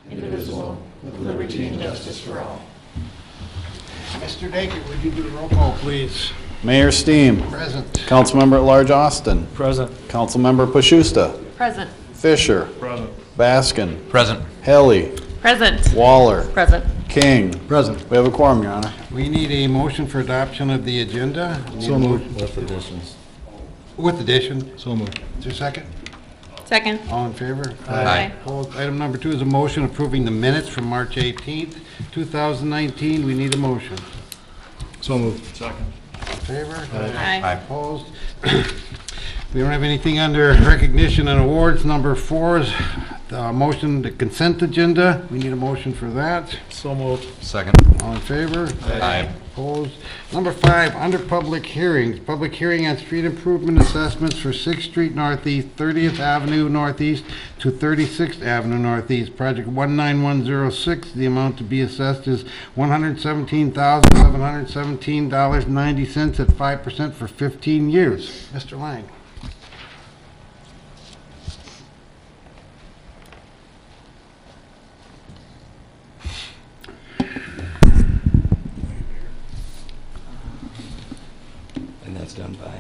indivisible, with liberty and justice for all. Mr. Dankert, would you do the roll call, please? Mayor Steam. Present. Councilmember at Large Austin. Present. Councilmember Pashusta. Present. Fisher. Present. Baskin. Present. Helly. Present. Waller. Present. King. Present. We have a quorum, Your Honor. We need a motion for adoption of the agenda. So moved. With additions. With addition. So moved. Is there a second? Second. All in favor? Aye. Opposed? Item number 2 is a motion approving the minutes from March 18th, 2019. We need a motion. So moved. Second. All in favor? Aye. Opposed? We don't have anything under recognition and awards. Number 4 is the motion, the consent agenda. We need a motion for that. So moved. Second. All in favor? Aye. Opposed? Number 5, under public hearings, public hearing on street improvement assessments for 6th Street Northeast, 30th Avenue Northeast to 36th Avenue Northeast, project 19106. The amount to be assessed is $117,717.90 at 5% for 15 years. Mr. Lang. And that's done by?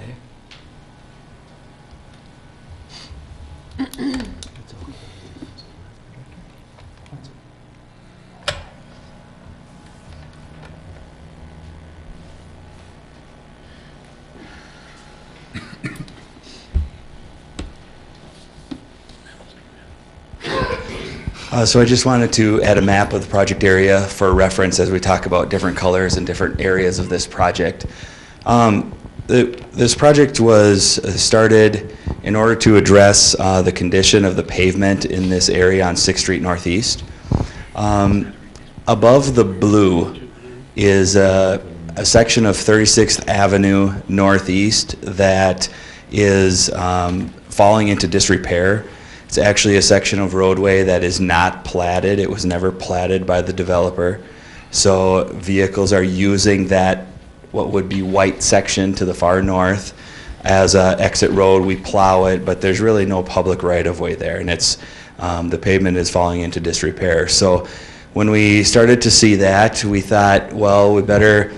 So I just wanted to add a map of the project area for reference as we talk about different colors and different areas of this project. This project was started in order to address the condition of the pavement in this area on 6th Street Northeast. Above the blue is a section of 36th Avenue Northeast that is falling into disrepair. It's actually a section of roadway that is not platted. It was never platted by the developer. So vehicles are using that, what would be white section to the far north, as an exit road. We plow it, but there's really no public right-of-way there, and it's the pavement is falling into disrepair. So when we started to see that, we thought, well, we better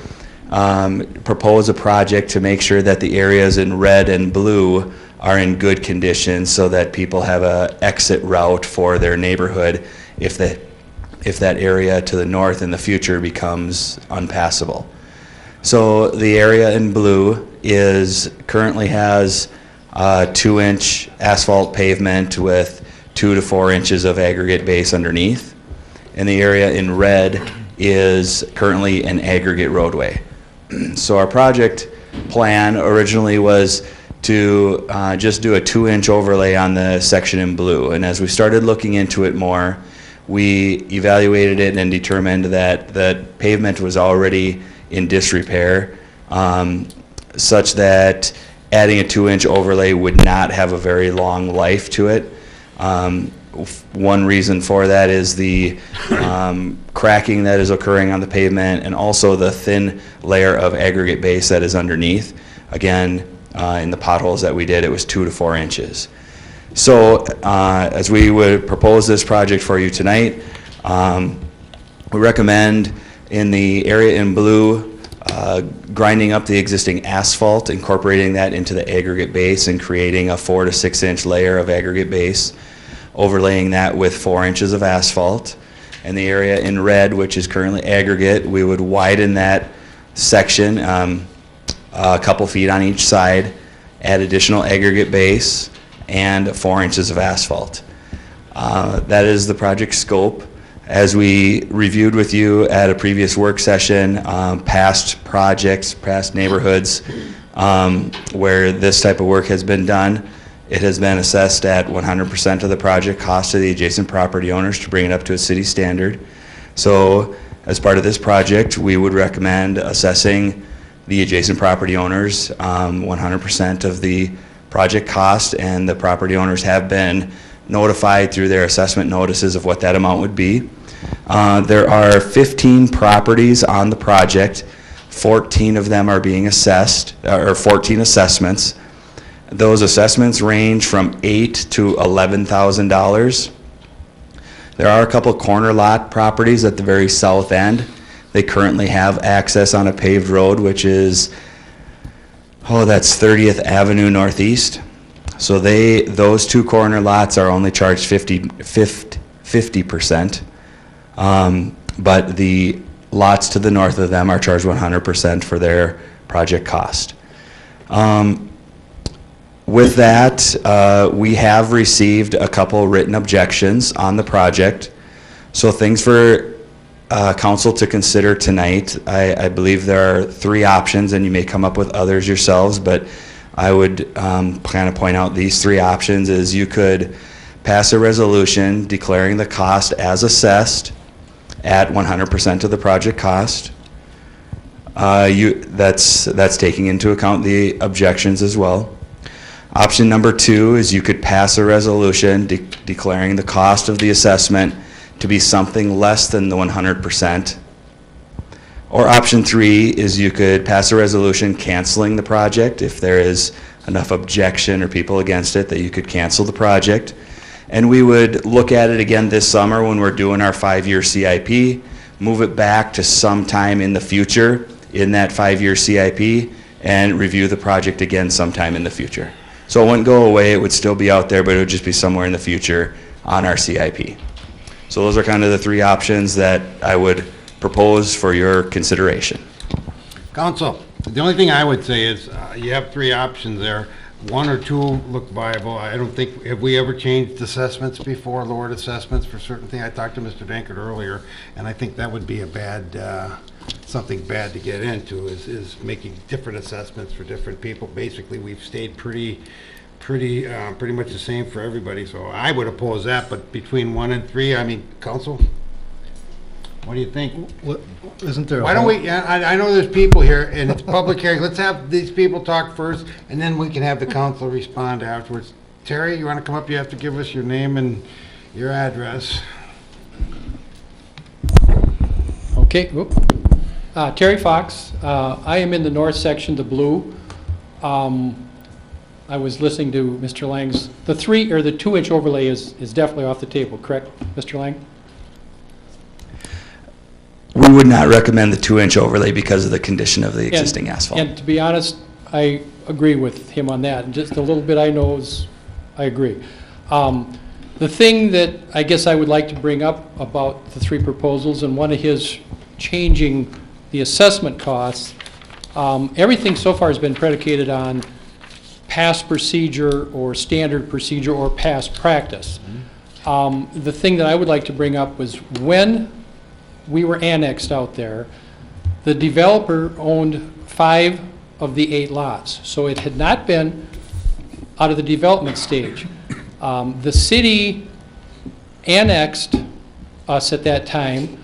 propose a project to make sure that the areas in red and blue are in good condition so that people have a exit route for their neighborhood if that area to the north in the future becomes unpassable. So the area in blue currently has 2-inch asphalt pavement with 2 to 4 inches of aggregate base underneath. And the area in red is currently an aggregate roadway. So our project plan originally was to just do a 2-inch overlay on the section in blue. And as we started looking into it more, we evaluated it and determined that the pavement was already in disrepair, such that adding a 2-inch overlay would not have a very long life to it. One reason for that is the cracking that is occurring on the pavement, and also the thin layer of aggregate base that is underneath. Again, in the potholes that we did, it was 2 to 4 inches. So as we would propose this project for you tonight, we recommend in the area in blue, grinding up the existing asphalt, incorporating that into the aggregate base and creating a 4 to 6 inch layer of aggregate base, overlaying that with 4 inches of asphalt. And the area in red, which is currently aggregate, we would widen that section a couple feet on each side, add additional aggregate base, and 4 inches of asphalt. That is the project scope. As we reviewed with you at a previous work session, past projects, past neighborhoods where this type of work has been done, it has been assessed at 100% of the project cost to the adjacent property owners to bring it up to a city standard. So as part of this project, we would recommend assessing the adjacent property owners 100% of the project cost, and the property owners have been notified through their assessment notices of what that amount would be. There are 15 properties on the project. 14 of them are being assessed, or 14 assessments. Those assessments range from $8,000 to $11,000. There are a couple corner lot properties at the very south end. They currently have access on a paved road, which is, that's 30th Avenue Northeast. So those two corner lots are only charged 50%. But the lots to the north of them are charged 100% for their project cost. With that, we have received a couple written objections on the project. So things for council to consider tonight. I believe there are 3 options, and you may come up with others yourselves, but I would kind of point out these 3 options. Is you could pass a resolution declaring the cost as assessed at 100% of the project cost. That's taking into account the objections as well. Option number 2 is you could pass a resolution declaring the cost of the assessment to be something less than the 100%. Or option 3 is you could pass a resolution canceling the project if there is enough objection or people against it that you could cancel the project. And we would look at it again this summer when we're doing our 5-year CIP, move it back to sometime in the future in that 5-year CIP, and review the project again sometime in the future. So it wouldn't go away, it would still be out there, but it would just be somewhere in the future on our CIP. So those are kind of the 3 options that I would propose for your consideration. Council, the only thing I would say is you have 3 options there. 1 or 2 look viable. I don't think, have we ever changed assessments before, lowered assessments for certain things? I talked to Mr. Dankert earlier, and I think that would be a bad, something bad to get into, is making different assessments for different people. Basically, we've stayed pretty much the same for everybody, so I would oppose that, but between 1 and 3, I mean, council, what do you think? What, isn't there? Why don't we, I know there's people here, and it's public hearing, let's have these people talk first, and then we can have the council respond afterwards. Terry, you want to come up? You have to give us your name and your address. Okay, whoop. Terry Fox. I am in the north section, the blue. I was listening to Mr. Lang's, the 2-inch overlay is definitely off the table, correct, Mr. Lang? We would not recommend the 2-inch overlay because of the condition of the existing asphalt. And to be honest, I agree with him on that. And just a little bit I know is, I agree. The thing that I guess I would like to bring up about the 3 proposals, and one of his changing the assessment costs, everything so far has been predicated on past procedure or standard procedure or past practice. The thing that I would like to bring up was when we were annexed out there, the developer owned 5 of the 8 lots. So it had not been out of the development stage. The city annexed us at that time,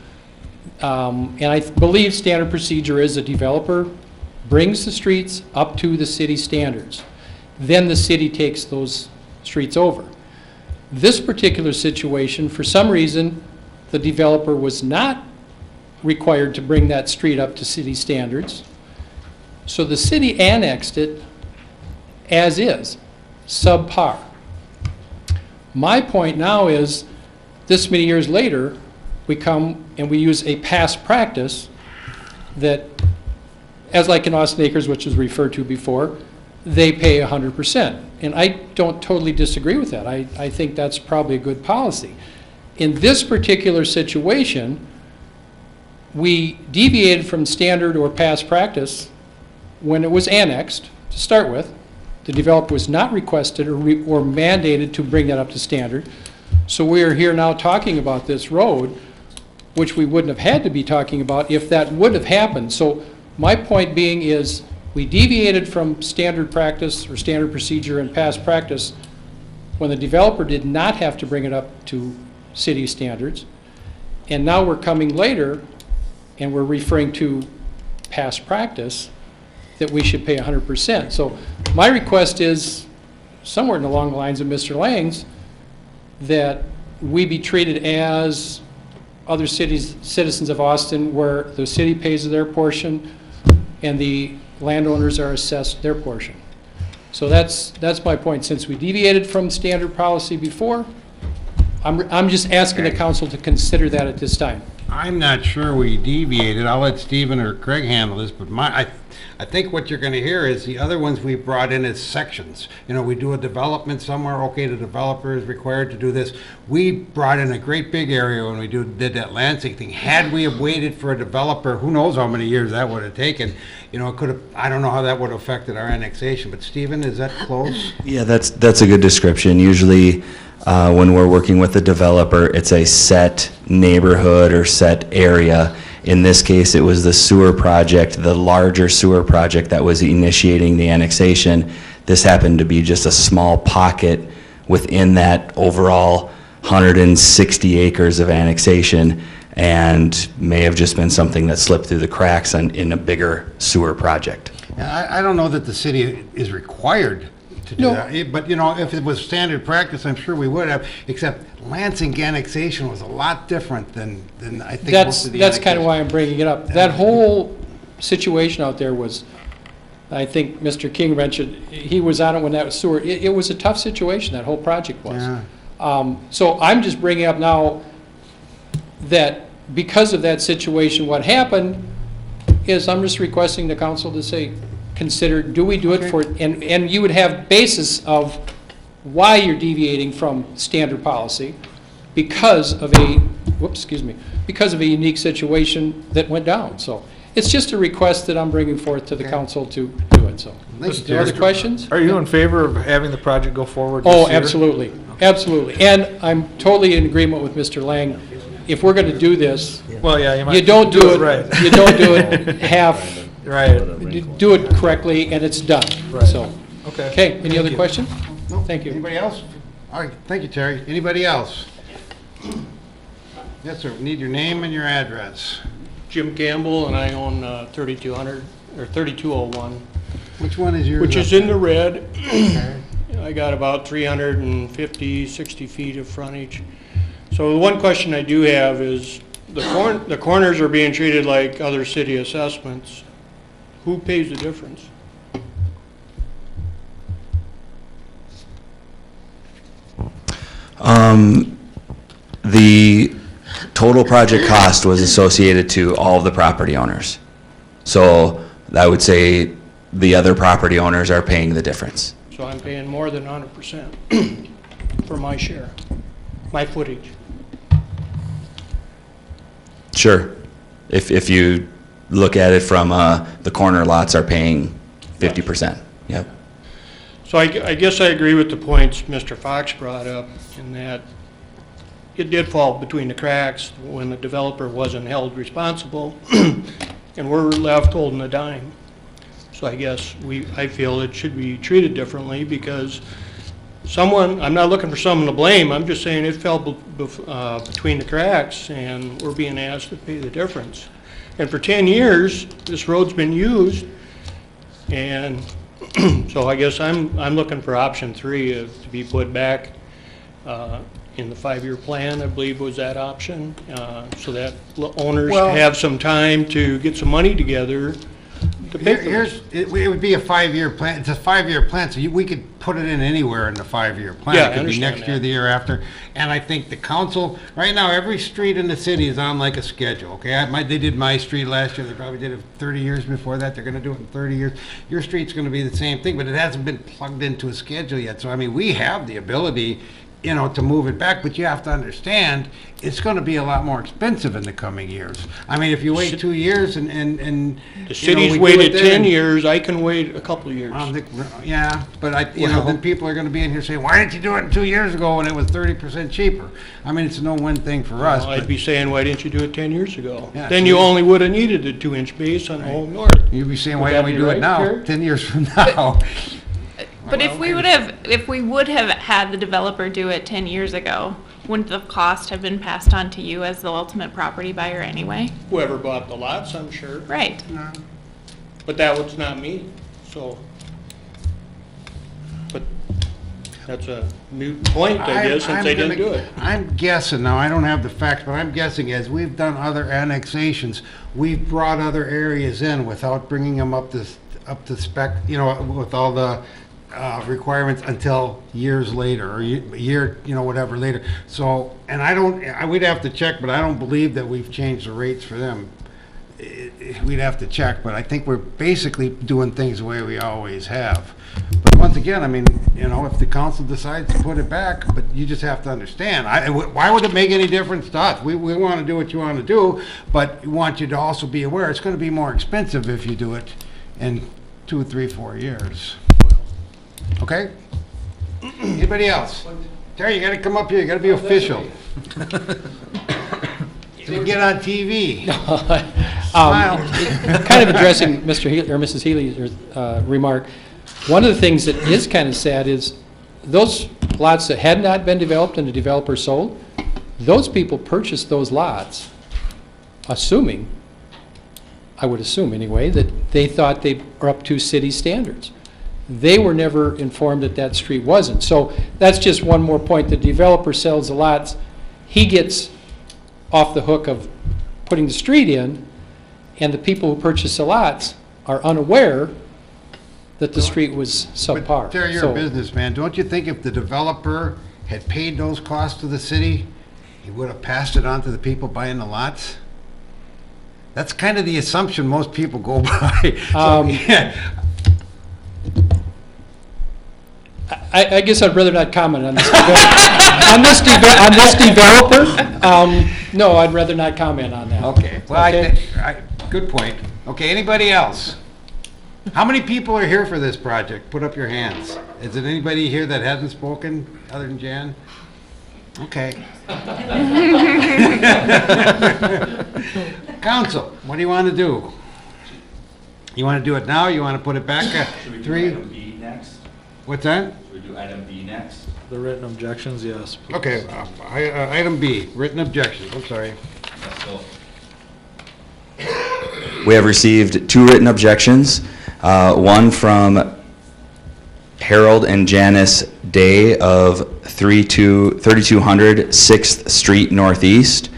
and I believe standard procedure is a developer brings the streets up to the city standards. Then the city takes those streets over. This particular situation, for some reason, the developer was not required to bring that street up to city standards. So the city annexed it as is, subpar. My point now is, this many years later, we come and we use a past practice that, as like in Austin Acres, which was referred to before, they pay 100%. And I don't totally disagree with that. I think that's probably a good policy. In this particular situation, we deviated from standard or past practice when it was annexed to start with. The developer was not requested or mandated to bring that up to standard. So we are here now talking about this road, which we wouldn't have had to be talking about if that would have happened. So my point being is, we deviated from standard practice or standard procedure and past practice when the developer did not have to bring it up to city standards. And now we're coming later and we're referring to past practice that we should pay 100%. So my request is, somewhere along the lines of Mr. Lang's, that we be treated as other cities, citizens of Austin, where the city pays their portion and the landowners are assessed their portion. So that's my point. Since we deviated from standard policy before, I'm just asking the council to consider that at this time. I'm not sure we deviated. I'll let Stephen or Craig handle this, but I think what you're gonna hear is the other ones we brought in as sections. You know, we do a development somewhere, okay, the developer is required to do this. We brought in a great big area when we did that Lansing thing. Had we have waited for a developer, who knows how many years that would have taken. You know, it could have, I don't know how that would have affected our annexation, but Stephen, is that close? Yeah, that's a good description. Usually, when we're working with a developer, it's a set neighborhood or set area. In this case, it was the sewer project, the larger sewer project that was initiating the annexation. This happened to be just a small pocket within that overall 160 acres of annexation, and may have just been something that slipped through the cracks in a bigger sewer project. I don't know that the city is required to do No. that, but, you know, if it was standard practice, I'm sure we would have, except Lansing annexation was a lot different than I think most of the That's kind of annexations. why I'm bringing it up. That whole situation out there was, I think Mr. King mentioned, he was on it when that was sewer. It was a tough situation, that whole project was. Yeah. So I'm just bringing up now that because of that situation, what happened is I'm just requesting the council to say, consider, do we do it for, and you would have basis of why you're deviating from standard policy because of a, because of a unique situation that went down. So it's just a request that I'm bringing forth to the council to do it, so. Thank you, No other Terry. questions? Are you in favor of having the project go forward this Oh, year? absolutely, absolutely. And I'm totally in agreement with Mr. Lang. If we're gonna do this, Well, yeah, you might you don't do it, right. you don't do it half, Right, do it correctly and it's done, Right. so. okay. Okay, any other you. question? No. Thank you. Anybody else? All right, thank you, Terry. Anybody else? Yes, sir, we need your name and your address. Jim Campbell, and I own 3200, or 3201, Which one is yours? which is up in the red. there? I got about 350, 60 feet of frontage. So the one question I do have is, the corners are being treated like other city assessments. Who pays the difference? The total project cost was associated to all of the property owners. So I would say the other property owners are paying the difference. So I'm paying more than 100% for my share, my footage. Sure. If you look at it from, the corner lots are paying 50%. Yep. So I guess I agree with the points Mr. Fox brought up, in that it did fall between the cracks when the developer wasn't held responsible, and we're left holding the dime. So I guess I feel it should be treated differently, because someone, I'm not looking for someone to blame, I'm just saying it fell between the cracks, and we're being asked to pay the difference. And for 10 years, this road's been used, and so I guess I'm looking for option 3 to be put back in the 5-year plan, I believe was that option, so that owners Well- have some time to get some money together to pick those. It would be a 5-year plan. It's a 5-year plan, so we could put it in anywhere in the 5-year plan. Yeah, I It could be understand next year, that. the year after. And I think the council, right now, every street in the city is on like a schedule, okay? They did my street last year, they probably did it 30 years before that, they're gonna do it in 30 years. Your street's gonna be the same thing, but it hasn't been plugged into a schedule yet. So, I mean, we have the ability, you know, to move it back, but you have to understand, it's gonna be a lot more expensive in the coming years. I mean, if you wait 2 years and, The you know, city's we do waited it then- 10 years, I can wait a couple of years. Yeah, but you know, then people are gonna be in here saying, why didn't you do it 2 years ago when it was 30% cheaper? I mean, it's a no-win thing for us, I'd but be saying, why didn't you do it 10 years ago? Yeah, Then so you you- only would have needed a 2-inch base on the whole north. you'd be saying, Would why that don't we be do right, it now, Karen? 10 years from now? But if we would have had the developer do it 10 years ago, wouldn't the cost have been passed on to you as the ultimate property buyer anyway? Whoever bought the lots, I'm sure, Right. but that was not me, so. But that's a moot point, I guess, since they didn't do it. I'm guessing, now, I don't have the facts, but I'm guessing as we've done other annexations, we've brought other areas in without bringing them up to spec, you know, with all the requirements until years later, or year, whatever later. So, and we'd have to check, but I don't believe that we've changed the rates for them. We'd have to check, but I think we're basically doing things the way we always have. But once again, I mean, if the council decides to put it back, but you just have to understand, why would it make any difference to us? We want to do what you want to do, but we want you to also be aware it's going to be more expensive if you do it in 2, 3, 4 years. Okay? Anybody else? Terry, you got to come up here. You got to be official. So you get on TV. Smile. Kind of addressing Mr. Healy, or Mrs. Healy's remark, one of the things that is kind of sad is those lots that had not been developed and the developer sold, those people purchased those lots assuming, I would assume anyway, that they thought they were up to city standards. They were never informed that that street wasn't. So that's just one more point. The developer sells the lots, he gets off the hook of putting the street in, and the people who purchase the lots are unaware that the street was subpar. But Terry, you're a businessman. Don't you think if the developer had paid those costs to the city, he would have passed it on to the people buying the lots? That's kind of the assumption most people go by. Yeah. I guess I'd rather not comment on this on this developer. No, I'd rather not comment on that. Okay. Well, Okay. Good point. Okay, anybody else? How many people are here for this project? Put up your hands. Is it anybody here that hasn't spoken other than Jan? Okay. Council, what do you want to do? You want to do it now? You want to put it back at 3? Item B next? What's that? Should we do item B next? The written objections, yes. please. Okay, item B, written objections. I'm sorry. We have received 2 written objections, one from Harold and Janice Day of 3200 6th Street Northeast.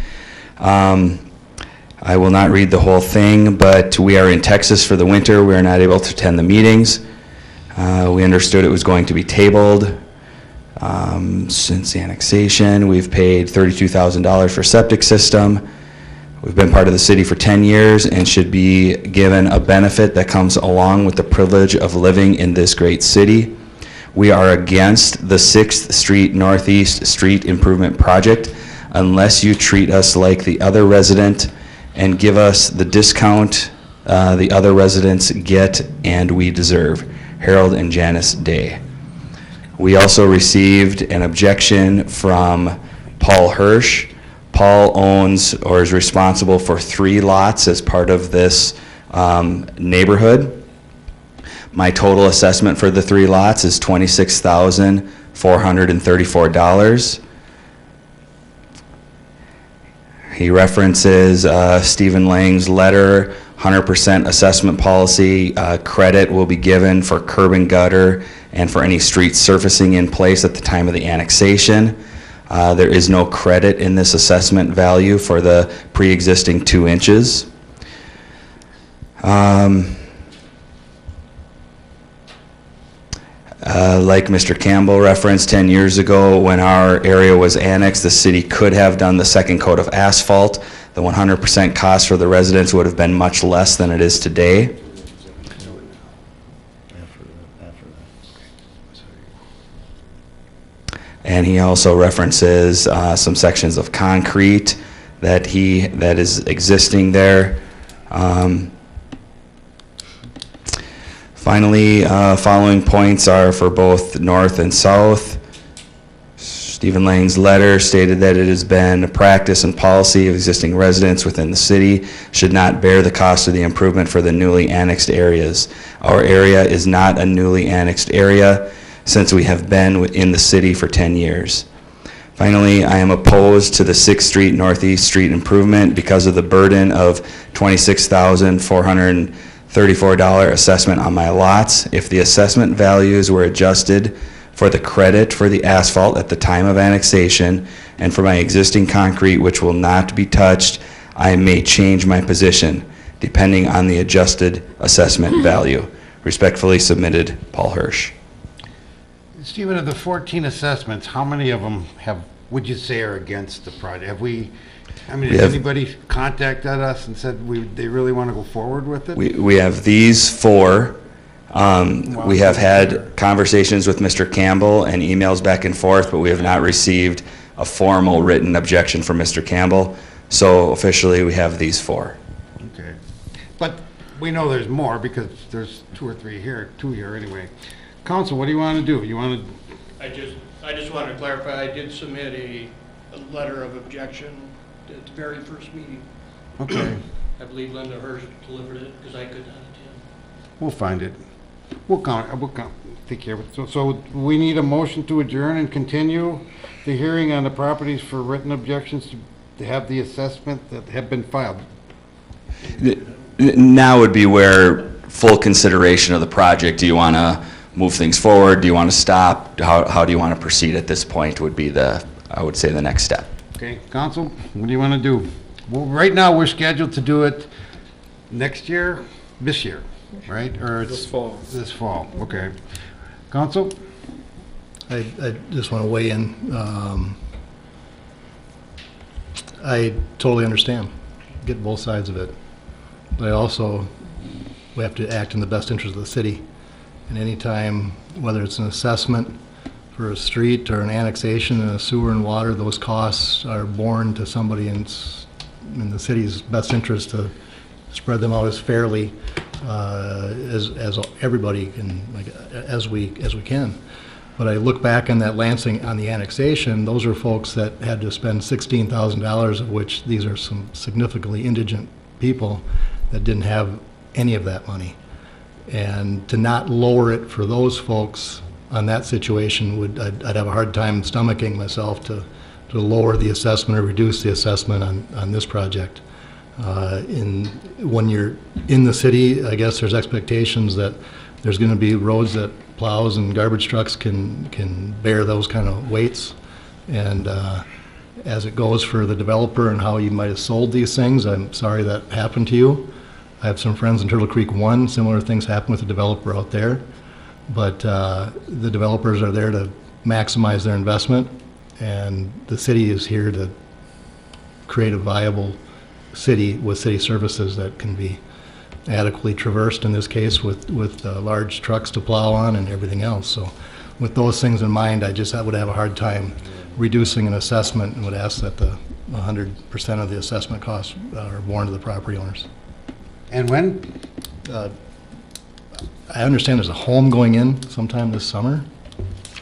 I will not read the whole thing, but we are in Texas for the winter. We are not able to attend the meetings. We understood it was going to be tabled since the annexation. We've paid $32,000 for septic system. We've been part of the city for 10 years and should be given a benefit that comes along with the privilege of living in this great city. We are against the 6th Street Northeast Street Improvement Project unless you treat us like the other resident and give us the discount the other residents get and we deserve. Harold and Janice Day. We also received an objection from Paul Hirsch. Paul owns or is responsible for 3 lots as part of this neighborhood. My total assessment for the 3 lots is $26,434. He references Stephen Lang's letter, 100% assessment policy. Credit will be given for curb and gutter and for any street surfacing in place at the time of the annexation. There is no credit in this assessment value for the pre-existing 2 inches. Like Mr. Campbell referenced, 10 years ago when our area was annexed, the city could have done the second coat of asphalt. The 100% cost for the residents would have been much less than it is today. And he also references some sections of concrete that is existing there. Finally, following points are for both north and south. Stephen Lang's letter stated that it has been a practice and policy of existing residents within the city should not bear the cost of the improvement for the newly annexed areas. Our area is not a newly annexed area since we have been in the city for 10 years. Finally, I am opposed to the 6th Street Northeast Street improvement because of the burden of $26,434 assessment on my lots. If the assessment values were adjusted for the credit for the asphalt at the time of annexation and for my existing concrete, which will not be touched, I may change my position depending on the adjusted assessment value. Respectfully submitted, Paul Hirsch. Stephen, of the 14 assessments, how many of them would you say are against the project? Have we, I mean, We has have- anybody contacted us and said they really want to go forward with it? We have these four. We have had conversations with Mr. Campbell and emails back and forth, but we have not received a formal written objection from Mr. Campbell. So officially, we have these four. Okay. But we know there's more because there's two here anyway. Council, what do you want to do? You want to, I just want to clarify, I did submit a letter of objection at the very first meeting. okay, I believe Linda Hurst delivered it because I could not attend. we'll find it. We'll take care of it. So we need a motion to adjourn and continue the hearing on the properties for written objections to have the assessment that have been filed. Now would be where full consideration of the project. Do you want to move things forward? Do you want to stop? How do you want to proceed at this point would be I would say the next step. Okay, council, what do you want to do? Well, right now, we're scheduled to do it next year, this year, right? Or it's This fall. This fall, okay. Council? I just want to weigh in. I totally understand, get both sides of it. But I also, we have to act in the best interest of the city. And anytime, whether it's an assessment for a street or an annexation and a sewer and water, those costs are borne to somebody in the city's best interest to spread them out as fairly as everybody can, like, as we can. But I look back on that Lansing, on the annexation, those are folks that had to spend $16,000, of which these are some significantly indigent people that didn't have any of that money. And to not lower it for those folks on that situation I'd have a hard time stomaching myself to lower the assessment or reduce the assessment on this project. When you're in the city, I guess there's expectations that there's going to be roads that plows and garbage trucks can bear those kind of weights. And as it goes for the developer and how you might have sold these things, I'm sorry that happened to you. I have some friends in Turtle Creek 1, similar things happen with the developer out there. But the developers are there to maximize their investment, and the city is here to create a viable city with city services that can be adequately traversed, in this case with large trucks to plow on and everything else. So with those things in mind, I would have a hard time reducing an assessment and would ask that the 100% of the assessment costs are borne to the property owners. And when? I understand there's a home going in sometime this summer.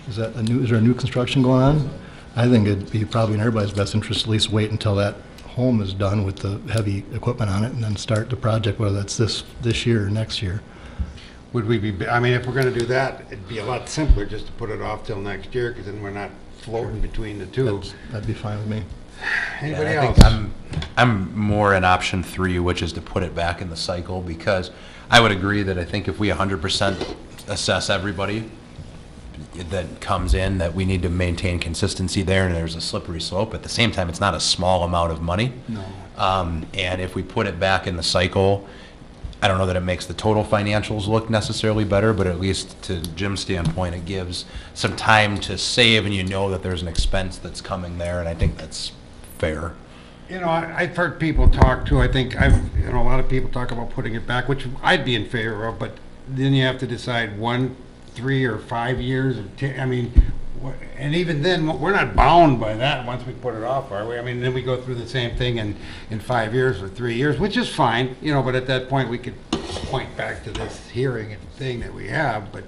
Is there a new construction going on? I think it'd be probably in everybody's best interest to at least wait until that home is done with the heavy equipment on it and then start the project, whether that's this year or next year. Would we be, I mean, if we're going to do that, it'd be a lot simpler just to put it off till next year, because then we're not floating between the two. That'd be fine with me. Anybody Yeah, I else? think I'm more in option 3, which is to put it back in the cycle, because I would agree that I think if we 100% assess everybody that comes in, that we need to maintain consistency there, and there's a slippery slope. At the same time, it's not a small amount of money. No. And if we put it back in the cycle, I don't know that it makes the total financials look necessarily better, but at least to Jim's standpoint, it gives some time to save, and you know that there's an expense that's coming there, and I think that's fair. You know, I've heard people talk too, I think, a lot of people talk about putting it back, which I'd be in favor of, but then you have to decide 1, 3, or 5 years, or 10, I mean, and even then, we're not bound by that once we put it off, are we? I mean, then we go through the same thing in 5 years or 3 years, which is fine, but at that point, we could point back to this hearing and thing that we have, but,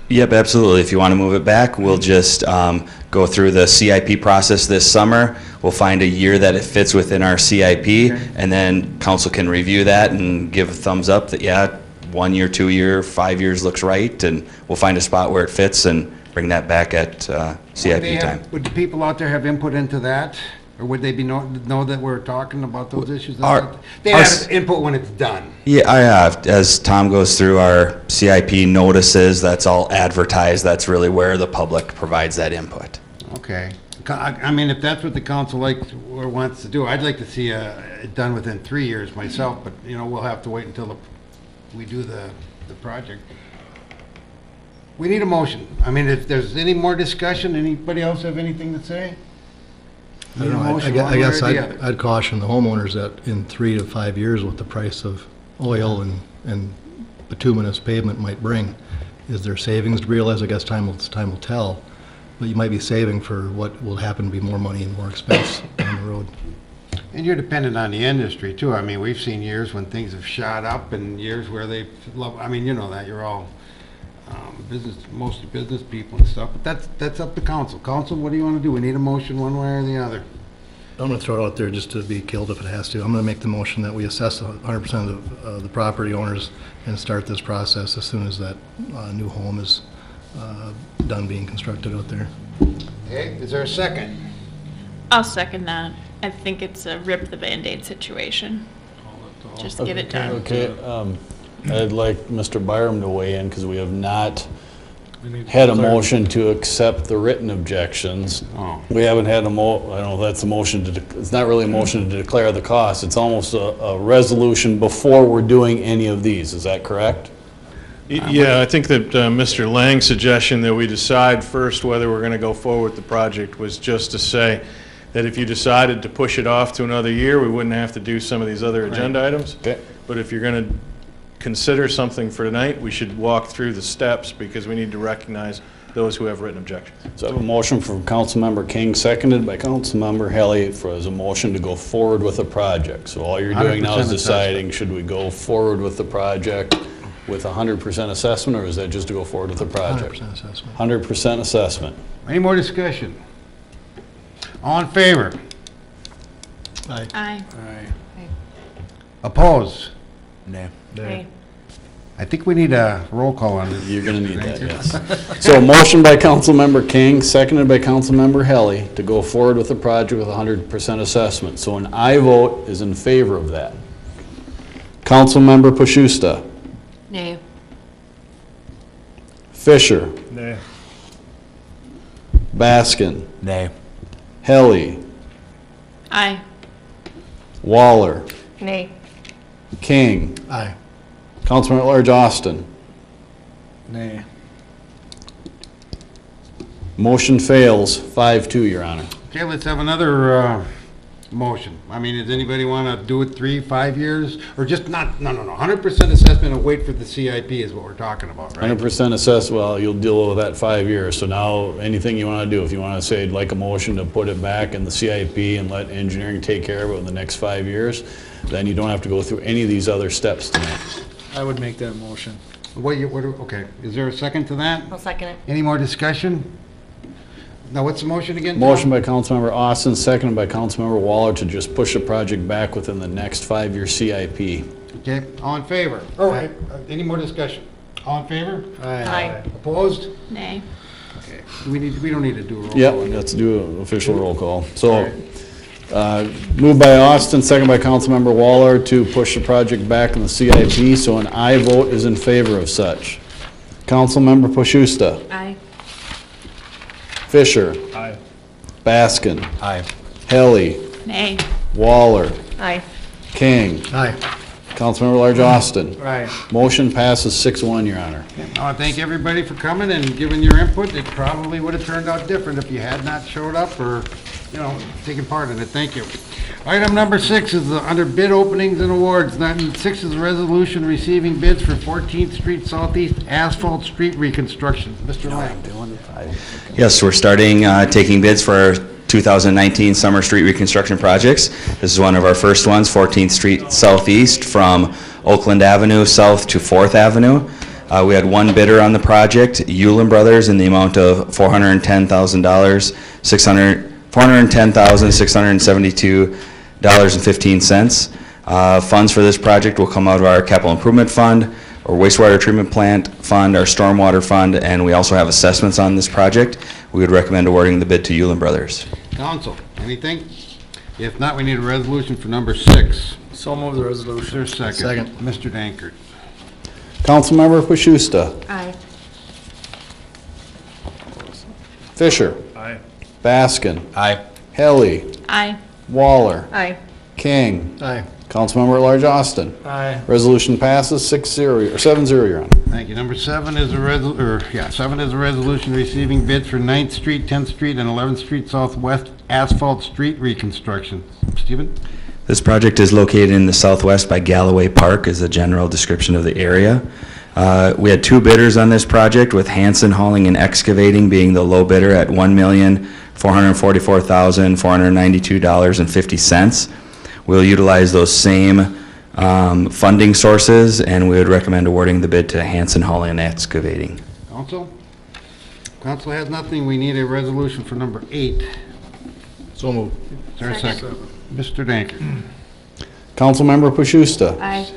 Yep, absolutely. If you want to move it back, we'll just go through the CIP process this summer. We'll find a year that it fits within our CIP, and then council can review that and give a thumbs up that, yeah, 1 year, 2 year, 5 years looks right, and we'll find a spot where it fits and bring that back at CIP time. Would the people out there have input into that? Or would they know that we're talking about those issues? They have input when it's done. Yeah, I have. As Tom goes through our CIP notices, that's all advertised. That's really where the public provides that input. Okay. I mean, if that's what the council likes or wants to do, I'd like to see it done within 3 years myself, but, we'll have to wait until we do the project. We need a motion. I mean, if there's any more discussion, anybody else have anything to say? I Need a don't know, motion one I way or guess the other. I'd caution the homeowners that in 3 to 5 years, what the price of oil and bituminous pavement might bring, is there savings to realize? I guess time will tell, but you might be saving for what will happen to be more money and more expense down the road. And you're dependent on the industry too. I mean, we've seen years when things have shot up and years where they've, I mean, you know that, you're all business, mostly business people and stuff, but that's up to council. Council, what do you want to do? We need a motion one way or the other. I'm going to throw it out there just to be killed if it has to. I'm going to make the motion that we assess 100% of the property owners and start this process as soon as that new home is done being constructed out there. Okay, is there a second? I'll second that. I think it's a rip the Band-Aid situation. Just get it done. Okay, I'd like Mr. Byram to weigh in, because we have not had a motion to accept the written objections. Oh. We haven't had I don't know if that's a motion to, it's not really a motion to declare the cost. It's almost a resolution before we're doing any of these. Is that correct? Yeah, I think that Mr. Lang's suggestion that we decide first whether we're going to go forward with the project was just to say that if you decided to push it off to another year, we wouldn't have to do some of these other agenda items. Okay. But if you're going to consider something for tonight, we should walk through the steps because we need to recognize those who have written objections. So I have a motion from Councilmember King, seconded by Councilmember Helly, as a motion to go forward with the project. So all you're doing now is 100% deciding, should we go forward with the project with 100% assessment, or is that just to go forward with the project? 100% assessment. 100% assessment. Any more discussion? All in favor? Aye. Opposed? Nay. Aye. I think we need a roll call on this. You're going to need that, yes. So motion by Councilmember King, seconded by Councilmember Helly, to go forward with the project with 100% assessment. So an aye vote is in favor of that. Councilmember Pashusta. Nay. Fisher. Nay. Baskin. Nay. Helly. Aye. Waller. Nay. King. Aye. Councilman at Large Austin. Nay. Motion fails, 5-2, Your Honor. Okay, let's have another motion. I mean, does anybody want to do it 3, 5 years? Or just not, no, 100% assessment and wait for the CIP is what we're talking about, right? 100% assess, well, you'll deal with that 5 years. So now, anything you want to do, if you want to say, like a motion to put it back in the CIP and let engineering take care of it in the next 5 years, then you don't have to go through any of these other steps tonight. I would make that motion. Okay, is there a second to that? I'll second it. Any more discussion? Now, what's the motion again? Tom? Motion by Councilmember Austin, seconded by Councilmember Waller to just push the project back within the next 5-year CIP. Okay, all in favor? Oh, any more discussion? All in favor? Aye. Opposed? Nay. Okay, we don't need to do a roll call. Yep, let's do an official roll call. So, moved by Austin, second by Councilmember Waller to push the project back in the CIP, so an aye vote is in favor of such. Councilmember Pashusta. Aye. Fisher. Aye. Baskin. Aye. Helly. Nay. Waller. Aye. King. Aye. Councilmember Large Austin. Right. Motion passes 6-1, Your Honor. I want to thank everybody for coming and giving your input. It probably would have turned out different if you had not showed up or, taken part in it. Thank you. Item number 6 is under bid openings and awards. Item 6 is a resolution receiving bids for 14th Street Southeast asphalt street reconstruction. Mr. Lang. Yes, we're starting taking bids for our 2019 summer street reconstruction projects. This is one of our first ones, 14th Street Southeast from Oakland Avenue south to 4th Avenue. We had one bidder on the project, Yulin Brothers, in the amount of $410,672.15. Funds for this project will come out of our capital improvement fund, our wastewater treatment plant fund, our stormwater fund, and we also have assessments on this project. We would recommend awarding the bid to Yulin Brothers. Council, anything? If not, we need a resolution for number 6. So move the Is there resolution. a second? Second. Mr. Dankert. Councilmember Pashusta. Aye. Fisher. Aye. Baskin. Aye. Helly. Aye. Waller. Aye. King. Aye. Councilmember at Large Austin. Aye. Resolution passes 6-0, or 7-0, Your Honor. Thank you. Number 7 is a resolution receiving bids for 9th Street, 10th Street, and 11th Street Southwest asphalt street reconstruction. Stephen? This project is located in the southwest by Galloway Park, is a general description of the area. We had 2 bidders on this project, with Hanson Hauling and Excavating being the low bidder at $1,444,492.50. We'll utilize those same funding sources, and we would recommend awarding the bid to Hanson Hauling and Excavating. Council? Council has nothing. We need a resolution for number 8. So moved. Is there a second? Mr. Danker? Councilmember Pashusta. Aye.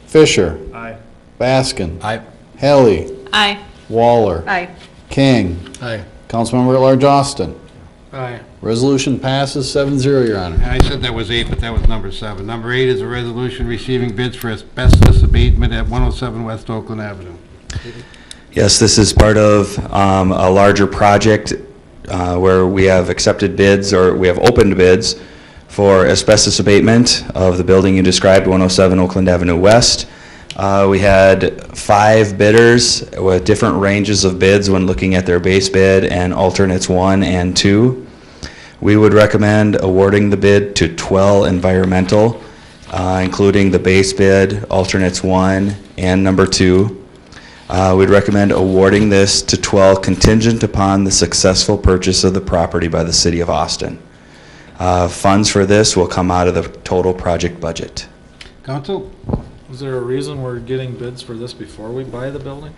Fisher. Aye. Baskin. Aye. Helly. Aye. Waller. Aye. King. Aye. Councilmember at Large Austin. Aye. Resolution passes 7-0, Your Honor. I said that was 8, but that was number 7. Number 8 is a resolution receiving bids for asbestos abatement at 107 West Oakland Avenue. Yes, this is part of a larger project where we have accepted bids, or we have opened bids for asbestos abatement of the building you described, 107 Oakland Avenue West. We had 5 bidders with different ranges of bids when looking at their base bid and alternates 1 and 2. We would recommend awarding the bid to Twell Environmental, including the base bid, alternates 1 and number 2. We'd recommend awarding this to Twell contingent upon the successful purchase of the property by the City of Austin. Funds for this will come out of the total project budget. Council? Was there a reason we're getting bids for this before we buy the building?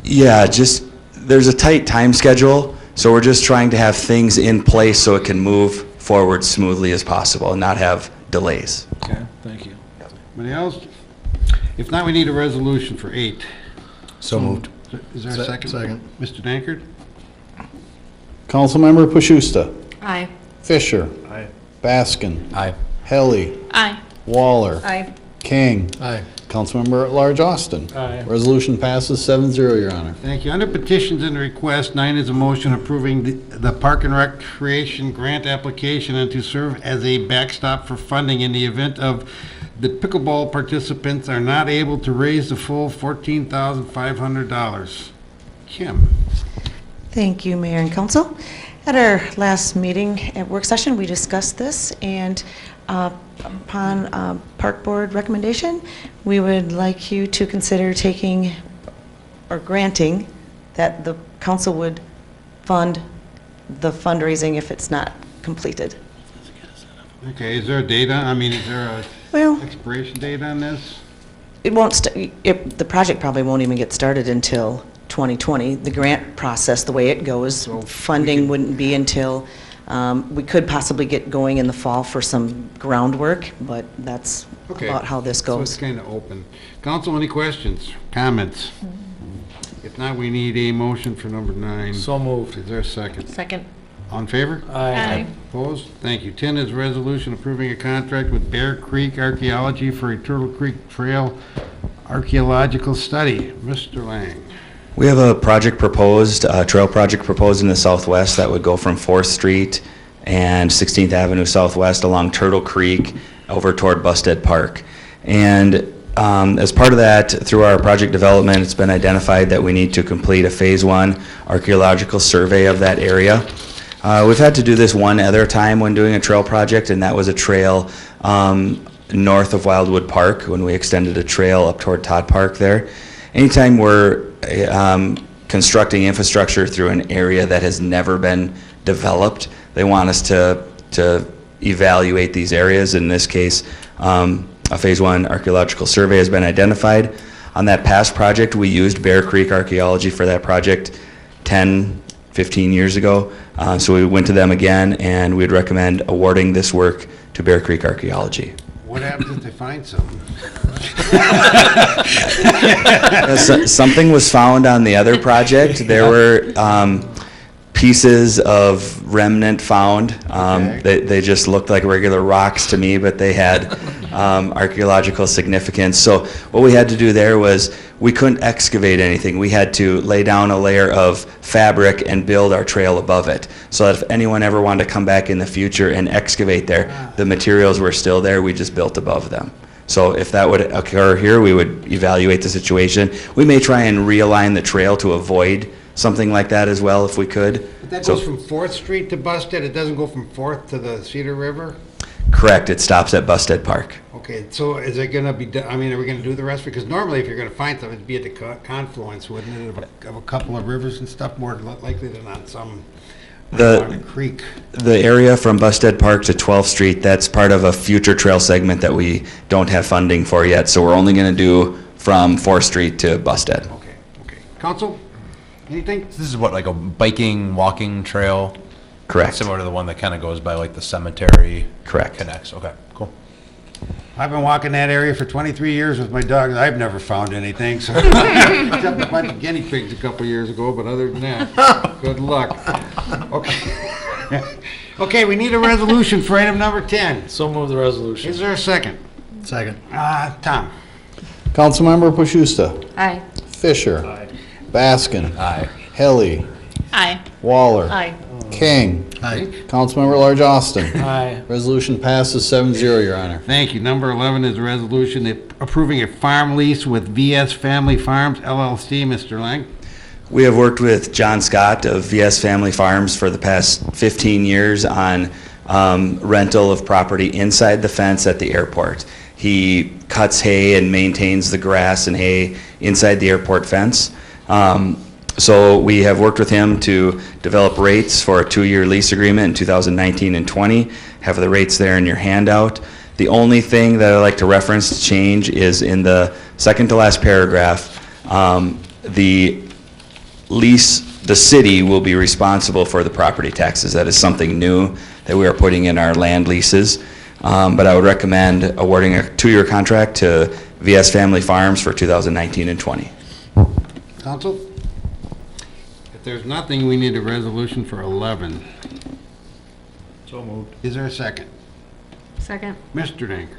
Yeah, just, there's a tight time schedule, so we're just trying to have things in place so it can move forward smoothly as possible and not have delays. Okay, thank you. Anybody else? If not, we need a resolution for 8. So moved. Is there a second? Second. Mr. Dankert? Councilmember Pashusta. Aye. Fisher. Aye. Baskin. Aye. Helly. Aye. Waller. Aye. King. Aye. Councilmember at Large Austin. Aye. Resolution passes 7-0, Your Honor. Thank you. Under petitions and requests, 9 is a motion approving the Park and Recreation grant application and to serve as a backstop for funding in the event of the pickleball participants are not able to raise the full $14,500. Kim? Thank you, Mayor and Council. At our last meeting at work session, we discussed this, and upon Park Board recommendation, we would like you to consider taking or granting that the council would fund the fundraising if it's not completed. Okay, is there a date on, is there a Well, expiration date on this? it won't, the project probably won't even get started until 2020. The grant process, the way it goes, So funding wouldn't be until, we could possibly get going in the fall for some groundwork, but that's Okay. about how this So it's goes. kind of open. Council, any questions, comments? If not, we need a motion for number 9. So moved. Is there a second? Second. On favor? Aye. Opposed? Thank you. 10 is a resolution approving a contract with Bear Creek Archaeology for a Turtle Creek Trail archaeological study. Mr. Lang. We have a project proposed, a trail project proposed in the southwest that would go from 4th Street and 16th Avenue Southwest along Turtle Creek over toward Busted Park. And as part of that, through our project development, it's been identified that we need to complete a Phase 1 archaeological survey of that area. We've had to do this one other time when doing a trail project, and that was a trail north of Wildwood Park when we extended a trail up toward Todd Park there. Anytime we're constructing infrastructure through an area that has never been developed, they want us to evaluate these areas. In this case, a Phase 1 archaeological survey has been identified. On that past project, we used Bear Creek Archaeology for that project 10, 15 years ago. So we went to them again, and we'd recommend awarding this work to Bear Creek Archaeology. What happens if they find something? Something was found on the other project. There were pieces of remnant found. Okay. They just looked like regular rocks to me, but they had archaeological significance. So what we had to do there was we couldn't excavate anything. We had to lay down a layer of fabric and build our trail above it, so that if anyone ever wanted to come back in the future and excavate there, the materials were still there. We just built above them. So if that would occur here, we would evaluate the situation. We may try and realign the trail to avoid something like that as well, if we could. But that So- goes from 4th Street to Busted, it doesn't go from 4th to the Cedar River? Correct, it stops at Busted Park. Okay, so is it gonna be, I mean, are we gonna do the rest? Because normally if you're gonna find something, it'd be at the confluence, wouldn't it, of a couple of rivers and stuff, more likely than on some, on a creek? The area from Busted Park to 12th Street, that's part of a future trail segment that we don't have funding for yet, so we're only gonna do from 4th Street to Busted. Okay. Council, anything? This is what, like a biking, walking trail? Correct. Similar to the one that kind of goes by like the cemetery? Correct. Connects, okay, cool. I've been walking that area for 23 years with my dogs. I've never found anything, so. Except a bunch of guinea pigs a couple years ago, but other than that, good luck. Okay. Okay, we need a resolution for item number 10. So move the resolution. Is there a second? Second. Tom? Councilmember Pashusta. Aye. Fisher. Baskin. Aye. Helly. Aye. Waller. Aye. King. Aye. Councilmember at Large Austin. Aye. Resolution passes 7-0, Your Honor. Thank you. Number 11 is a resolution approving a farm lease with VS Family Farms LLC. Mr. Lang? We have worked with John Scott of VS Family Farms for the past 15 years on rental of property inside the fence at the airport. He cuts hay and maintains the grass and hay inside the airport fence. So we have worked with him to develop rates for a 2-year lease agreement in 2019 and 20. Have the rates there in your handout. The only thing that I like to reference to change is in the second to last paragraph, the city will be responsible for the property taxes. That is something new that we are putting in our land leases. But I would recommend awarding a 2-year contract to VS Family Farms for 2019 and 20. Council? If there's nothing, we need a resolution for 11. So moved. Is there a second? Second. Mr. Dankert?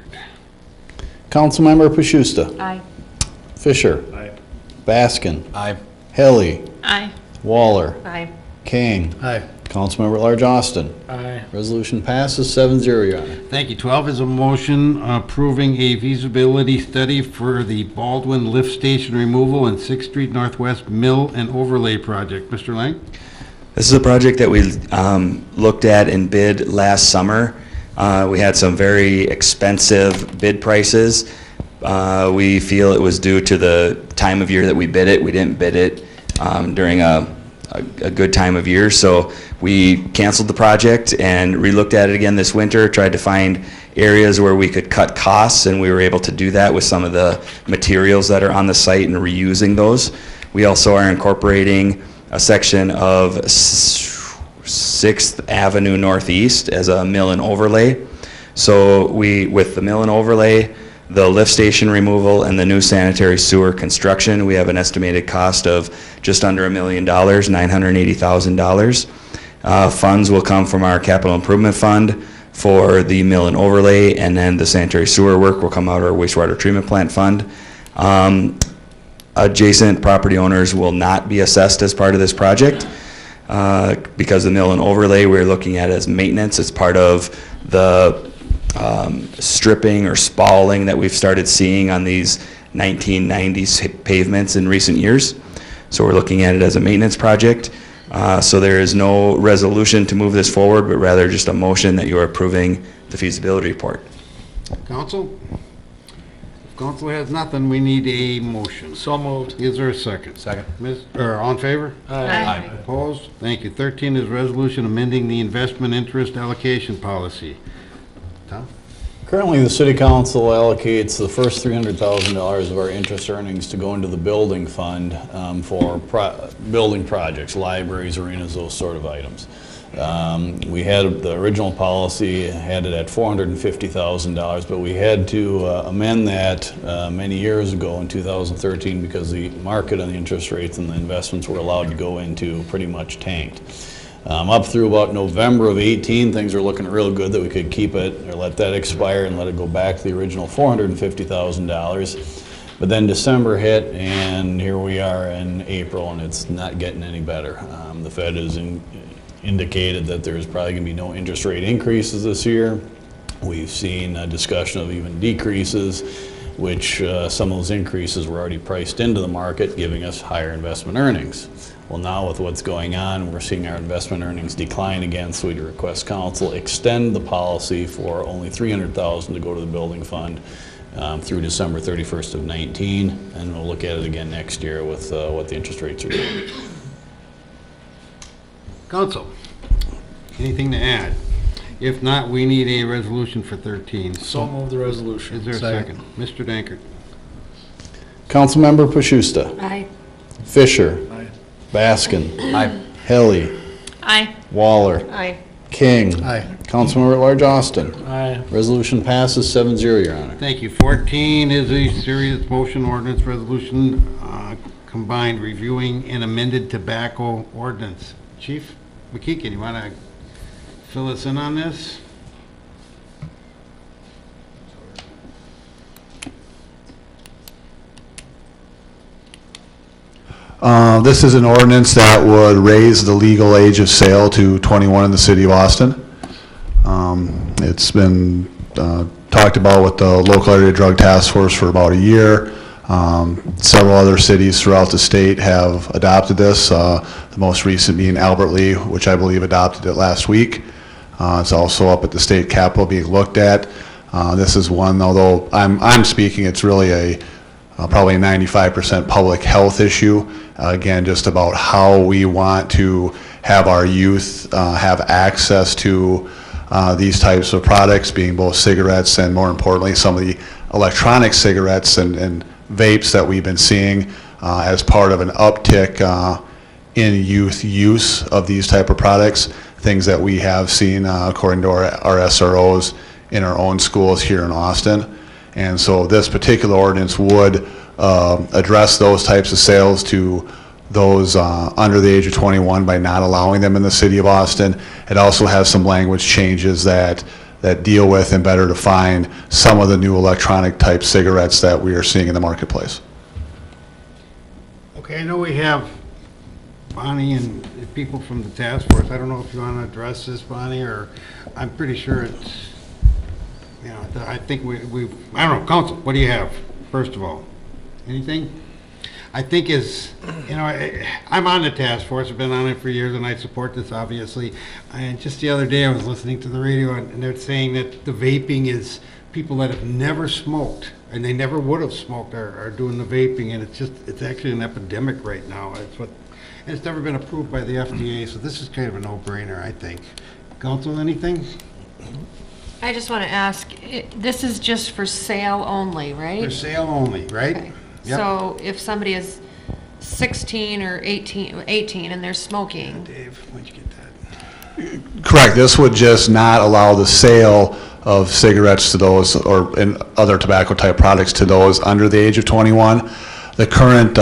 Councilmember Pashusta. Aye. Fisher. Aye. Baskin. Aye. Helly. Aye. Waller. Aye. King. Aye. Councilmember at Large Austin. Aye. Resolution passes 7-0, Your Honor. Thank you. 12 is a motion approving a feasibility study for the Baldwin Lift Station removal and 6th Street Northwest Mill and Overlay Project. Mr. Lang? This is a project that we looked at and bid last summer. We had some very expensive bid prices. We feel it was due to the time of year that we bid it. We didn't bid it during a good time of year, so we canceled the project and relooked at it again this winter, tried to find areas where we could cut costs, and we were able to do that with some of the materials that are on the site and reusing those. We also are incorporating a section of 6th Avenue Northeast as a mill and overlay. So with the mill and overlay, the lift station removal, and the new sanitary sewer construction, we have an estimated cost of just under $1 million, $980,000. Funds will come from our capital improvement fund for the mill and overlay, and then the sanitary sewer work will come out of our wastewater treatment plant fund. Adjacent property owners will not be assessed as part of this project because the mill and overlay we're looking at as maintenance. It's part of the stripping or spalling that we've started seeing on these 1990s pavements in recent years. So we're looking at it as a maintenance project. So there is no resolution to move this forward, but rather just a motion that you are approving the feasibility report. Council? If council has nothing, we need a motion. So moved. Is there a second? Second. All in favor? Aye. Opposed? Thank you. 13 is resolution amending the investment interest allocation policy. Tom? Currently, the city council allocates the first $300,000 of our interest earnings to go into the building fund for building projects, libraries, arenas, those sort of items. We had the original policy had it at $450,000, but we had to amend that many years ago in 2013 because the market and the interest rates and the investments we're allowed to go into pretty much tanked. Up through about November of 18, things were looking real good that we could keep it or let that expire and let it go back to the original $450,000. But then December hit, and here we are in April, and it's not getting any better. The Fed has indicated that there's probably going to be no interest rate increases this year. We've seen a discussion of even decreases, which some of those increases were already priced into the market, giving us higher investment earnings. Well, now with what's going on, we're seeing our investment earnings decline again, so we'd request council extend the policy for only $300,000 to go to the building fund through December 31st of 19, and we'll look at it again next year with what the interest rates are doing. Council, anything to add? If not, we need a resolution for 13. So move the resolution. Is there a second? Mr. Dankert. Councilmember Pashusta. Aye. Fisher. Aye. Baskin. Aye. Helly. Aye. Waller. Aye. King. Aye. Councilmember at Large Austin. Aye. Resolution passes 7-0, Your Honor. Thank you. 14 is a serious motion ordinance resolution combined reviewing an amended tobacco ordinance. Chief McKeegan, you want to fill us in on this? This is an ordinance that would raise the legal age of sale to 21 in the city of Austin. It's been talked about with the local area drug task force for about a year. Several other cities throughout the state have adopted this, the most recent being Albert Lee, which I believe adopted it last week. It's also up at the state capitol being looked at. This is one, although I'm speaking, it's really probably a 95% public health issue. Again, just about how we want to have our youth have access to these types of products, being both cigarettes and, more importantly, some of the electronic cigarettes and vapes that we've been seeing as part of an uptick in youth use of these type of products, things that we have seen according to our SROs in our own schools here in Austin. And so this particular ordinance would address those types of sales to those under the age of 21 by not allowing them in the city of Austin. It also has some language changes that deal with and better define some of the new electronic type cigarettes that we are seeing in the marketplace. Okay, I know we have Bonnie and people from the task force. I don't know if you want to address this, Bonnie, or I'm pretty sure it's, you know, I think I don't know, council, what do you have, first of all? Anything? I think is, you know, I'm on the task force, I've been on it for years, and I support this, obviously. And just the other day, I was listening to the radio, and they're saying that the vaping is people that have never smoked, and they never would have smoked, are doing the vaping, and it's actually an epidemic right now. And it's never been approved by the FDA, so this is kind of a no-brainer, I think. Council, anything? I just want to ask, this is just for sale only, right? For sale only, right? Okay. Yep. So if somebody is 16 or 18 and they're smoking, Dave, where'd you get that? Correct. This would just not allow the sale of cigarettes to those or and other tobacco type products to those under the age of 21. The current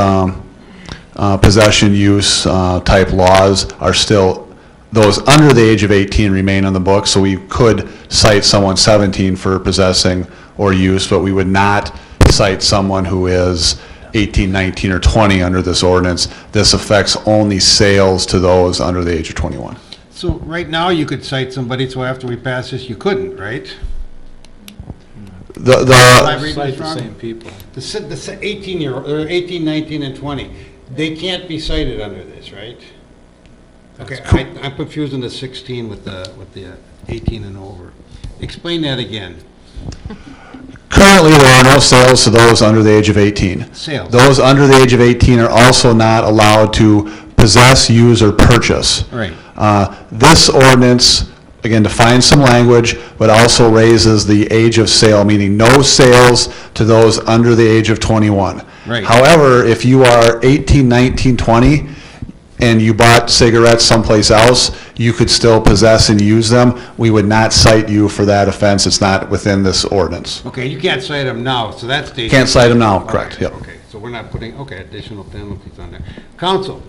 possession use type laws are still, those under the age of 18 remain on the books, so we could cite someone 17 for possessing or use, but we would not cite someone who is 18, 19, or 20 under this ordinance. This affects only sales to those under the age of 21. So right now, you could cite somebody, so after we pass this, you couldn't, right? Am I reading Cite this the wrong? same people. The 18-year-old, or 18, 19, and 20, they can't be cited under this, right? Okay, I'm confusing the 16 with the 18 and over. Explain that again. Currently, there are no sales to those under the age of 18. Sales. Those under the age of 18 are also not allowed to possess, use, or purchase. Right. This ordinance, again, defines some language, but also raises the age of sale, meaning no sales to those under the age of 21. Right. However, if you are 18, 19, 20, and you bought cigarettes someplace else, you could still possess and use them. We would not cite you for that offense. It's not within this ordinance. Okay, you can't cite them now, so that's the... Can't cite them now, correct, Okay, yep. Okay, so we're not putting, okay, additional penalties on there. Council,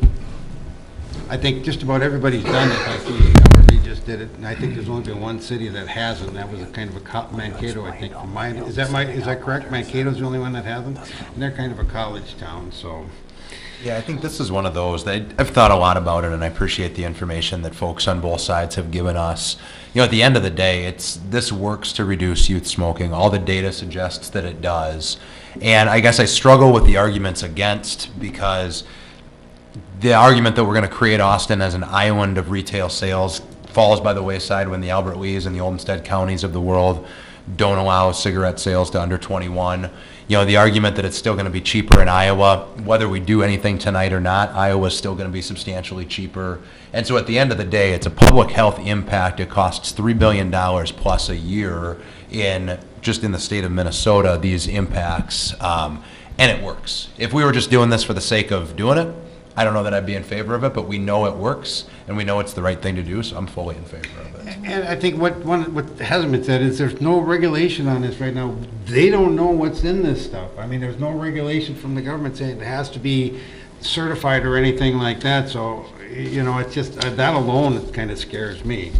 I think just about everybody's done it. I see we just did it, and I think there's only been one city that hasn't. That was a kind of a Mankato, I think. Is that correct? Mankato's the only one that hasn't, and they're kind of a college town, so. Yeah, I think this is one of those that I've thought a lot about it, and I appreciate the information that folks on both sides have given us. You know, at the end of the day, this works to reduce youth smoking. All the data suggests that it does. And I guess I struggle with the arguments against, because the argument that we're going to create Austin as an island of retail sales falls by the wayside when the Albert Lees and the Olmsted counties of the world don't allow cigarette sales to under 21. You know, the argument that it's still going to be cheaper in Iowa, whether we do anything tonight or not, Iowa's still going to be substantially cheaper. And so at the end of the day, it's a public health impact. It costs $3 billion plus a year just in the state of Minnesota, these impacts, and it works. If we were just doing this for the sake of doing it, I don't know that I'd be in favor of it, but we know it works, and we know it's the right thing to do, so I'm fully in favor of it. And I think what hasn't been said is there's no regulation on this right now. They don't know what's in this stuff. I mean, there's no regulation from the government saying it has to be certified or anything like that, so, you know, it's just, that alone, it kind of scares me.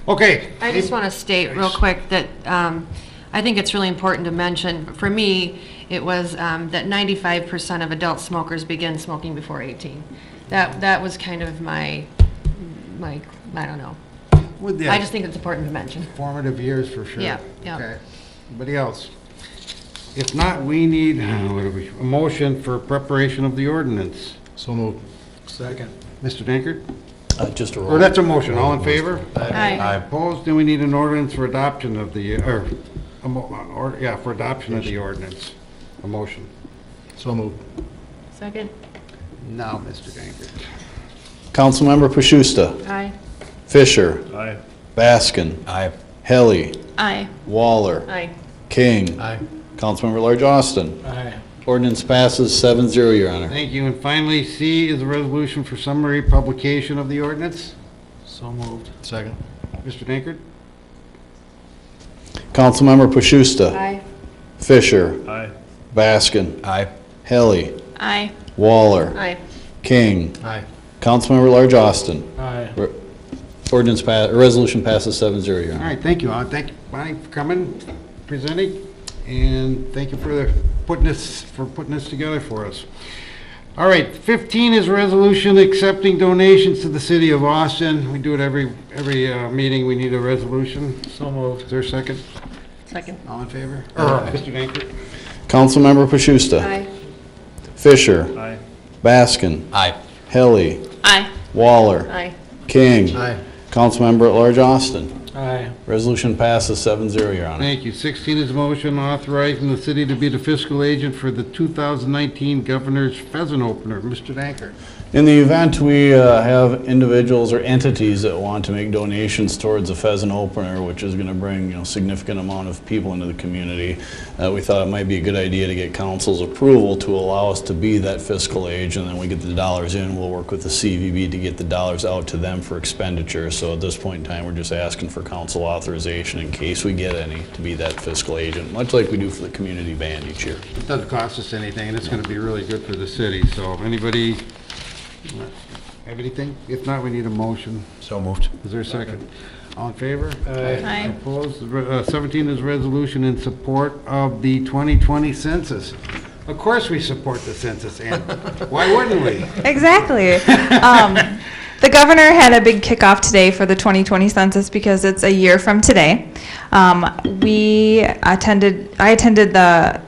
Okay. I just want to state real quick that I think it's really important to mention, for me, it was that 95% of adult smokers begin smoking before 18. That was kind of my I don't know. I just think it's important to mention. Formative years for sure. Yeah, yeah. Okay. Anybody else? If not, we need a motion for preparation of the ordinance. So moved. Second. Mr. Dankert? Just a roll. Or that's a motion. All in favor? Aye. Opposed? Then we need an ordinance for adoption of the, for adoption of the ordinance. A motion. So moved. Second. Now, Mr. Dankert. Councilmember Pashusta. Aye. Fisher. Aye. Baskin. Aye. Helly. Aye. Waller. Aye. King. Aye. Councilmember Large Austin. Aye. Ordinance passes 7-0, Your Honor. Thank you. And finally, C is a resolution for summary publication of the ordinance. So moved. Second. Mr. Dankert? Councilmember Pashusta. Aye. Fisher. Aye. Baskin. Aye. Helly. Aye. Waller. Aye. King. Aye. Councilmember Large Austin. Aye. Resolution passes 7-0, Your All Honor. right, thank you. Thank you, Bonnie, for coming, presenting, and thank you for putting this together for us. All right, 15 is a resolution accepting donations to the city of Austin. We do it every meeting. We need a resolution. So moved. Is there a second? Second. All in favor? Mr. Dankert? Councilmember Pashusta. Aye. Fisher. Aye. Baskin. Aye. Helly. Aye. Waller. Aye. King. Aye. Councilmember at Large Austin. Aye. Resolution passes 7-0, Your Honor. Thank you. 16 is a motion authorizing the city to be the fiscal agent for the 2019 Governor's Pheasant Opener. Mr. Dankert? In the event we have individuals or entities that want to make donations towards a pheasant opener, which is going to bring significant amount of people into the community, we thought it might be a good idea to get council's approval to allow us to be that fiscal agent. And then we get the dollars in, we'll work with the CVB to get the dollars out to them for expenditure. So at this point in time, we're just asking for council authorization in case we get any to be that fiscal agent, much like we do for the community band each year. It doesn't cost us anything, and it's going to be really good for the city. So anybody have anything? If not, we need a motion. So moved. Is there a second? All in favor? Aye. Opposed? 17 is resolution in support of the 2020 census. Of course we support the census, and why wouldn't we? Exactly. The governor had a big kickoff today for the 2020 census because it's a year from today. I attended the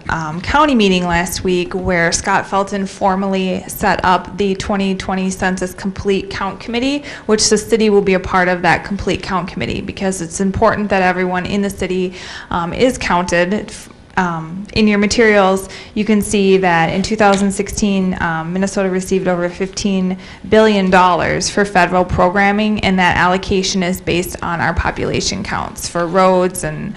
county meeting last week where Scott Felton formally set up the 2020 Census Complete Count Committee, which the city will be a part of that Complete Count Committee because it's important that everyone in the city is counted. In your materials, you can see that in 2016, Minnesota received over $15 billion for federal programming, and that allocation is based on our population counts for roads and,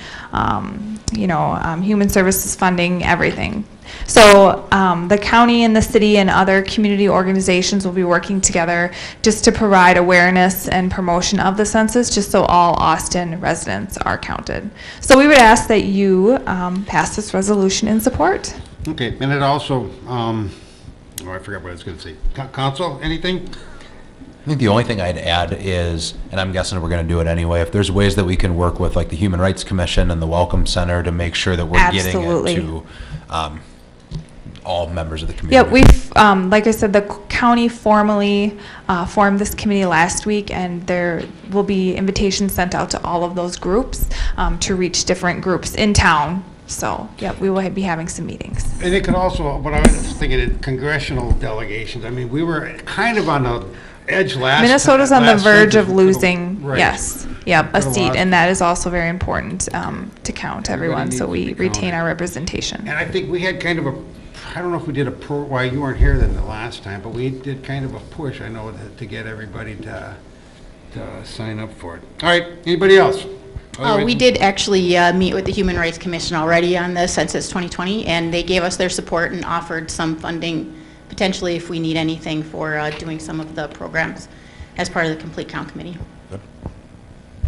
human services funding, everything. So the county and the city and other community organizations will be working together just to provide awareness and promotion of the census, just so all Austin residents are counted. So we would ask that you pass this resolution in support. Okay, and it also, I forgot what I was going to say. Council, anything? I think the only thing I'd add is, and I'm guessing we're going to do it anyway, if there's ways that we can work with like the Human Rights Commission and the Welcome Center to make sure that we're Absolutely. getting it to all members of the Yeah, community. we've, like I said, the county formally formed this committee last week, and there will be invitations sent out to all of those groups to reach different groups in town. So, yeah, we will be having some meetings. And it could also, but I was thinking of congressional delegations. I mean, we were kind of on the edge last. Minnesota's on the last verge of census. losing, Right. yes, yep, a Could've seat, lost. and that is also very important to count everyone, so needs to we be retain counted. our representation. And I think we had kind of a, I don't know if we did a well, you weren't here then the last time, but we did kind of a push, I know, to get everybody to sign up for it. All right, anybody else? We did actually meet with the Human Rights Commission already on the Census 2020, and they gave us their support and offered some funding potentially if we need anything for doing some of the programs as part of the Complete Count Committee.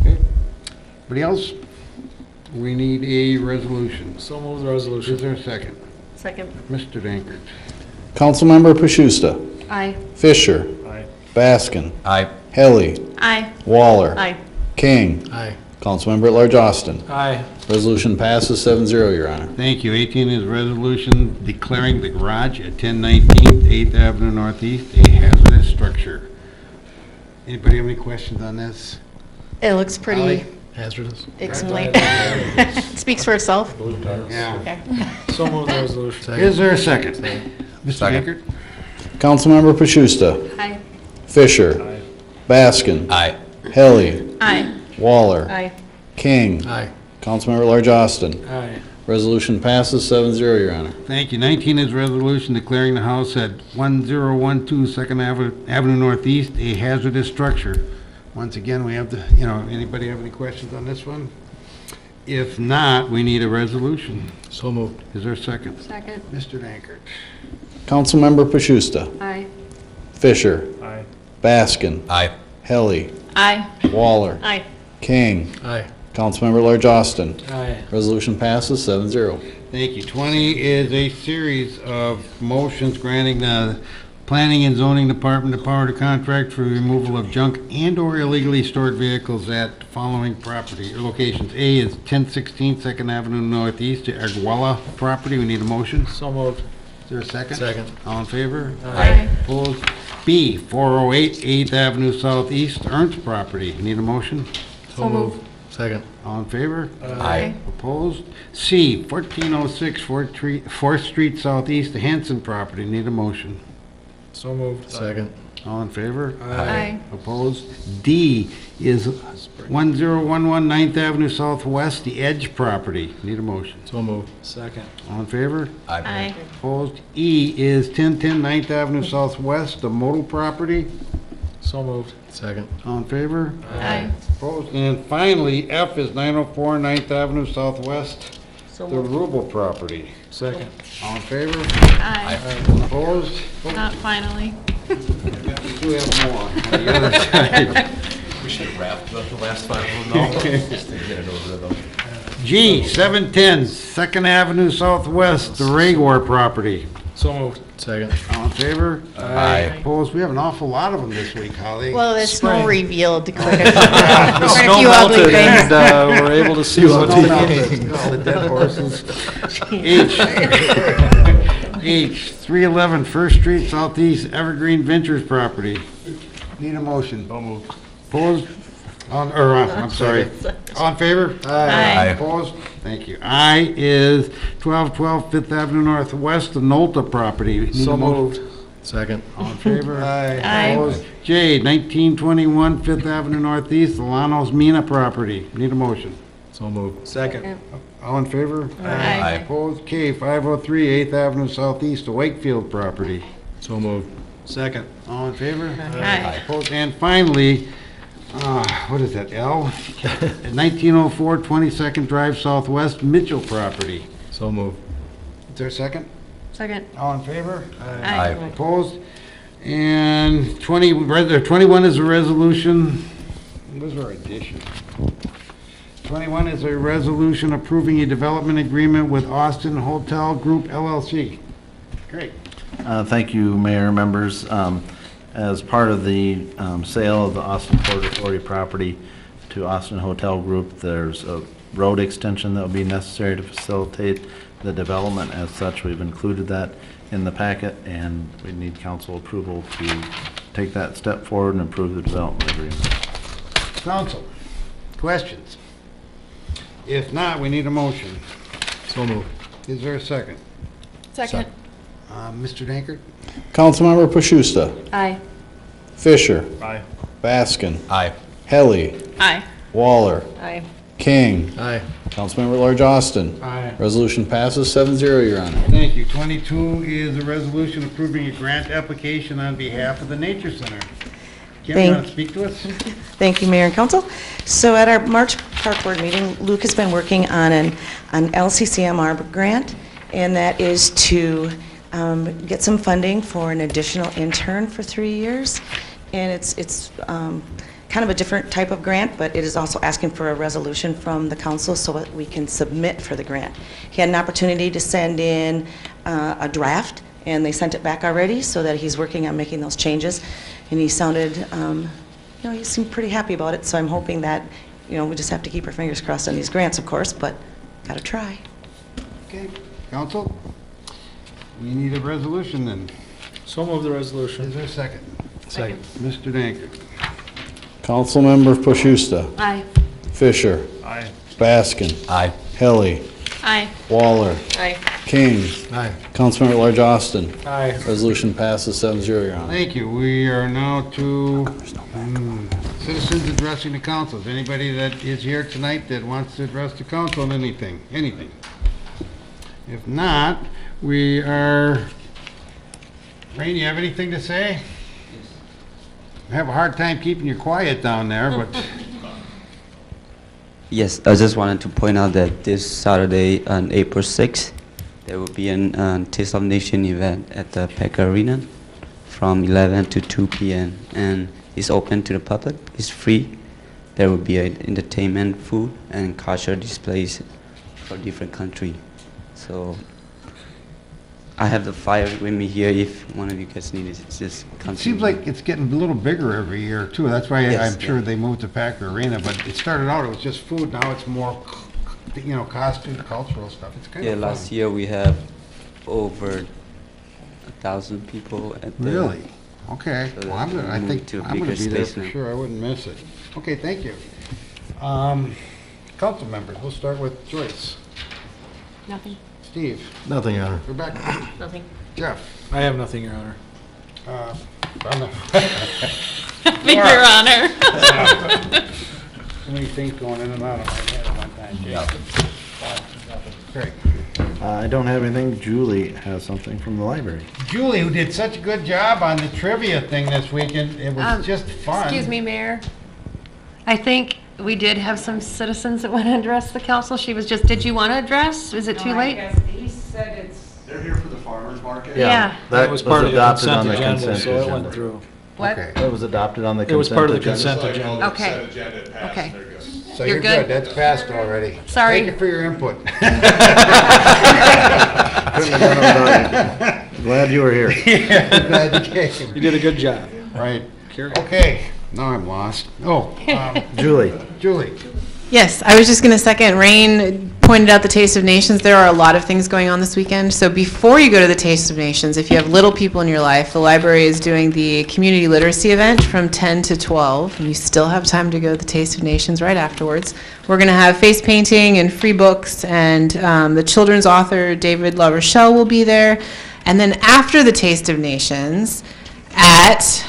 Okay. Anybody else? We need a resolution. So move the resolution. Is there a second? Second. Mr. Dankert. Councilmember Pashusta. Aye. Fisher. Aye. Baskin. Aye. Helly. Aye. Waller. Aye. King. Aye. Councilmember at Large Austin. Aye. Resolution passes 7-0, Your Honor. Thank you. 18 is resolution declaring the garage at 1019 8th Avenue Northeast a hazardous structure. Anybody have any questions on this? It looks pretty Ally? Hazardous. explained. It speaks for itself. Yeah. Okay. So move the resolution. Is there a second? Mr. Second. Dankert? Councilmember Pashusta. Aye. Fisher. Baskin. Aye. Helly. Aye. Waller. Aye. King. Aye. Councilmember at Large Austin. Aye. Resolution passes 7-0, Your Honor. Thank you. 19 is resolution declaring the house at 1012 2nd Avenue Northeast a hazardous structure. Once again, we have to, anybody have any questions on this one? If not, we need a resolution. So moved. Is there a second? Second. Mr. Dankert. Councilmember Pashusta. Aye. Fisher. Aye. Baskin. Aye. Helly. Aye. Waller. Aye. King. Aye. Councilmember at Large Austin. Aye. Resolution passes 7-0. Thank you. 20 is a series of motions granting the Planning and Zoning Department the power to contract for removal of junk and/or illegally stored vehicles at the following property or locations. A is 1016 2nd Avenue Northeast, the Arguella property. We need a motion. So moved. Is there a second? Second. All in favor? Aye. Opposed? B, 408 8th Avenue Southeast, Ernst property. Need a motion? So moved. Second. All in favor? Aye. Opposed? C, 1406 4th Street Southeast, the Hanson property. Need a motion? So moved. Second. All in favor? Aye. Opposed? D is 1011 9th Avenue Southwest, the Edge property. Need a motion? So moved. Second. All in favor? Aye. Opposed? E is 1010 9th Avenue Southwest, the Model property. So moved. Second. All in favor? Aye. Opposed? And finally, F is 904 9th Avenue Southwest, the Rubel property. Second. All in favor? Aye. Opposed? Not finally. We do have more on the other side. We should have wrapped the last 5 of them, though, just to get it over though. G, 710 2nd Avenue Southwest, the Ragor property. So moved. Second. All in favor? Aye. Opposed? We have an awful lot of them this week, Holly. Well, the snow Spring. revealed quite a The quite a snow few ugly melted things. and we're able to see what Snow we melted. All the dead horses. H, 311 First Street Southeast, Evergreen Ventures property. Need a motion. Opposed? I'm sorry. All in favor? Aye. Opposed? Thank you. I is 1212 5th Avenue Northwest, the Nolta property. Need So a motion. moved. Second. All in favor? Aye. Opposed? J, 1921 5th Avenue Northeast, the Lanos Mina property. Need a motion. So moved. Second. All in favor? Aye. Opposed? K, 503 8th Avenue Southeast, the Wakefield property. So moved. Second. All in favor? Aye. Opposed? And finally, what is that, L? 1904 22nd Drive Southwest, Mitchell property. So moved. Is there a second? Second. All in favor? Aye. Opposed? And 21 is a resolution, where's our addition? 21 is a resolution approving a development agreement with Austin Hotel Group LLC. Great. Thank you, Mayor, members. as part of the sale of the Austin Port Authority property to Austin Hotel Group, there's a road extension that will be necessary to facilitate the development. As such, we've included that in the packet, and we need council approval to take that step forward and approve the development agreement. Council, questions? If not, we need a motion. So moved. Is there a second? Second. Mr. Dankert? Councilmember Pashusta. Aye. Fisher. Aye. Baskin. Aye. Helly. Aye. Waller. Aye. King. Aye. Councilmember at Large Austin. Aye. Resolution passes 7-0, Your Honor. Thank you. 22 is a resolution approving a grant application on behalf of the Nature Center. Kim, you want to speak to us? Thank you, Mayor and Council. So at our March Park Board meeting, Luke has been working on an LCCMR grant, and that is to get some funding for an additional intern for 3 years. And it's kind of a different type of grant, but it is also asking for a resolution from the council so that we can submit for the grant. He had an opportunity to send in a draft, and they sent it back already, so that he's working on making those changes. And he sounded, he seemed pretty happy about it, so I'm hoping that, we just have to keep our fingers crossed on these grants, of course, but got to try. Okay. Council? We need a resolution then. So move the resolution. Is there a second? Second. Mr. Dankert? Councilmember Pashusta. Aye. Fisher. Aye. Baskin. Aye. Helly. Aye. Waller. Aye. King. Aye. Councilmember at Large Austin. Aye. Resolution passes 7-0, Your Honor. Thank you. We are now to citizens addressing the council. Is anybody that is here tonight that wants to address the council on anything? Anything? If not, we are... Rain, you have anything to say? I have a hard time keeping you quiet down there, but... Yes, I just wanted to point out that this Saturday on April 6th, there will be an Taste of Nation event at the Packer Arena from 11 to 2 p.m. and it's open to the public. It's free. There will be entertainment, food, and cultural displays for different countries. So I have the flyer with me here if one of you guys need it. It's just It seems like it's getting a little bigger every year, too. That's why Yes, I'm sure they moved to Packer Arena, but it started out, it was just food. Now it's more, costume, cultural stuff. It's kind Yeah, of fun. last year we have over 1,000 people at the... Really? Okay. So Well, I moved think to a I'm going bigger to be there space for now. sure. I wouldn't miss it. Okay, thank you. Council members, we'll start with Joyce. Nothing. Steve. Nothing, Your Honor. Rebecca. Nothing. Jeff. I have nothing, Your Honor. Brenda. Your Honor. So many things going in and out of my head at one time. Great. I don't have anything. Julie has something from the library. Julie, who did such a good job on the trivia thing this weekend, it was just fun. Excuse me, Mayor. I think we did have some citizens that want to address the council. She was just, did you want to address? Is it too late? He said it's... They're here for the farmer's market? Yeah. That was part of the adopted on consent the agenda, consent so it agenda. went through. What? Okay. That was adopted on the consent agenda. It was part of the consent agenda. Okay. Okay. So You're you're good. good. That's passed already. Sorry. Thank you for your input. Couldn't have done it without you. Glad you were here. Yeah, glad you came. You did a good job. Right. Okay, now I'm lost. Oh, Julie. Julie. Yes, I was just going to second. Rain pointed out the Taste of Nations. There are a lot of things going on this weekend. So before you go to the Taste of Nations, if you have little people in your life, the library is doing the community literacy event from 10 to 12. And you still have time to go to the Taste of Nations right afterwards. We're going to have face painting and free books, and the children's author David La Rochelle will be there. And then after the Taste of Nations, at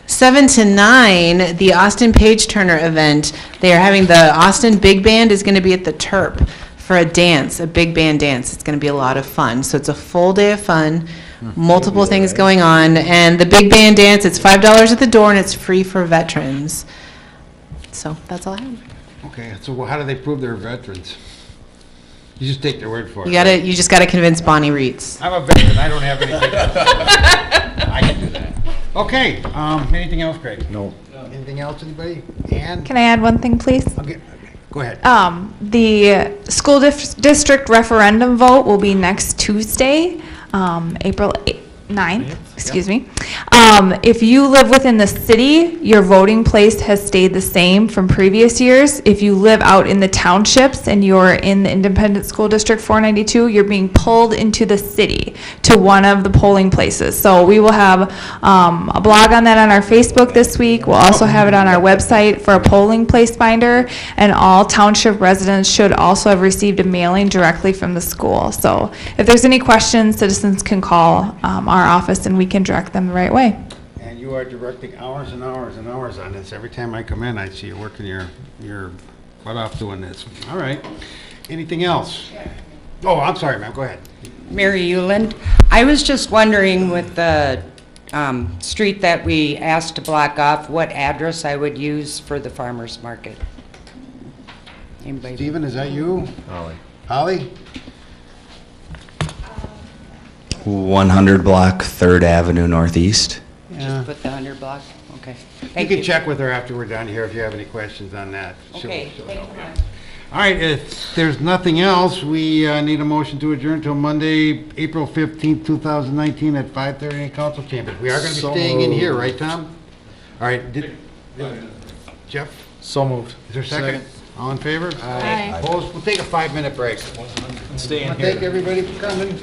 7 to 9, the Austin Page Turner event. They are having the Austin Big Band is going to be at the Terp for a dance, a big band dance. It's going to be a lot of fun. So it's a full day of fun, multiple things going on. And the big band dance, it's $5 at the door and it's free for veterans. So that's all I have. Okay, so how do they prove they're veterans? You just take their word for it. You just got to convince Bonnie Reitz. I'm a veteran. I don't have anything else. I can do that. Okay, anything else, Craig? No. Anything else, anybody? Ann? Can I add one thing, please? Okay, go ahead. The school district referendum vote will be next Tuesday, April 9th. excuse me. If you live within the city, your voting place has stayed the same from previous years. If you live out in the townships and you're in the Independent School District 492, you're being pulled into the city to one of the polling places. So we will have a blog on that on our Facebook this week. We'll also have it on our website for a polling place finder, and all township residents should also have received a mailing directly from the school. So if there's any questions, citizens can call our office and we can direct them the right way. And you are directing hours and hours and hours on this. Every time I come in, I see you working your butt off doing this. All right. Anything else? Oh, I'm sorry, ma'am. Go ahead. Mary Euland. I was just wondering with the street that we asked to block off, what address I would use for the farmer's market. Anybody? Stephen, is that you? Holly. Holly? 100 block 3rd Avenue Northeast. Yeah. Just put the 100 block? Okay. You Thank can you. check with her after we're done here if you have any questions on that. Okay, She'll thank help you. you. All right, if there's nothing else, we need a motion to adjourn till Monday, April 15th, 2019 at 5:30 in council chambers. We are going to be staying in here, right, Tom? All right, Jeff? So moved. Is there a second? All in favor? Aye. Opposed? We'll take a 5-minute break. Stay in Thank everybody for coming.